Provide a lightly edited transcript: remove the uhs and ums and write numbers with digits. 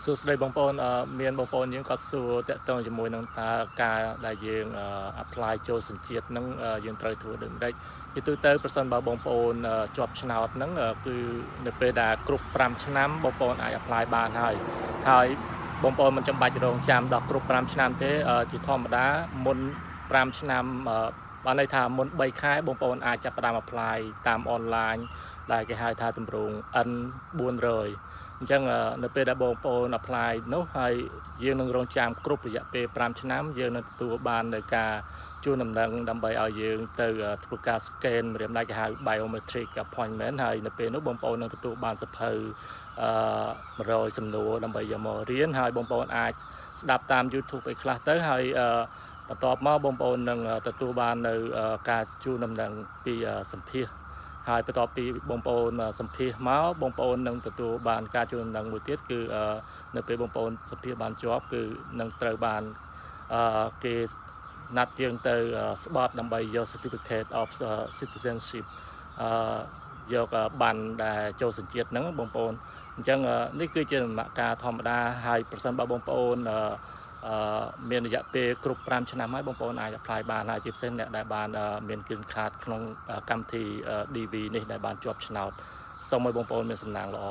សួស្តីបងប្អូនមានបងប្អូនយើងក៏សួរតាក់ទងជាមួយនឹងតើការដែលយើង apply ចូលសញ្ជាតិនឹងយើងត្រូវធ្វើដូចម្ដេចជាទូទៅប្រសិនបើបងប្អូនជាប់ឆ្នោតហ្នឹងគឺនៅពេលដែលគ្រប់5ឆ្នាំបងប្អូនអាច apply បានហើយបងប្អូនមិនចាំបាច់រងចាំដល់គ្រប់5ឆ្នាំទេជាធម្មតាមុន5ឆ្នាំបានន័យថាមុន3ខែបងប្អូនអាចចាប់ផ្ដើម apply តាម online ដែលគេហៅថាទម្រង់ N400 អញ្ចឹងនៅពេលដែលបងប្អូន apply នោះហើយយើងនឹងរងចាំគ្រប់រយៈពេល5ឆ្នាំយើងនឹងទទួលបាននៅការជួនដំណឹងដើម្បីឲ្យយើងទៅធ្វើការ scan ម្រាមដៃគេហៅ biometric appointment ហើយនៅពេលនោះបងប្អូននឹងទទួលបានសភៅ100សំណួរដើម្បីយកមករៀនហើយបងប្អូនអាចស្ដាប់តាម YouTube អីខ្លះទៅហើយបន្ទាប់មកបងប្អូននឹងទទួលបាននៅការជួនដំណឹងពីសម្ភាសហើយបន្ទាប់ពីបងប្អូនសម្ភាសមកបងប្អូននឹងទទួលបានការជួនដំណឹងមួយទៀតគឺនៅពេលបងប្អូនសម្ភាសបានជាប់គឺនឹងត្រូវបានគេណាត់យើងទៅស្បត់ដើម្បីយក certificate of citizenship យកបានដែលចូលសញ្ជាតិហ្នឹងបងប្អូនអញ្ចឹងនេះគឺជាដំណាក់កាលធម្មតាហើយប្រសិនបើបងប្អូនមានរយៈពេលគ្រប់5ឆ្នាំហើយបងប្អូនអាច apply បានហើយជាពិសេសអ្នកដែលបានមាន green card ក្នុងកម្មវិធី DV នេះដែលបានជាប់ឆ្នោតសូមឲ្យបងប្អូនមានសំណាងល្អ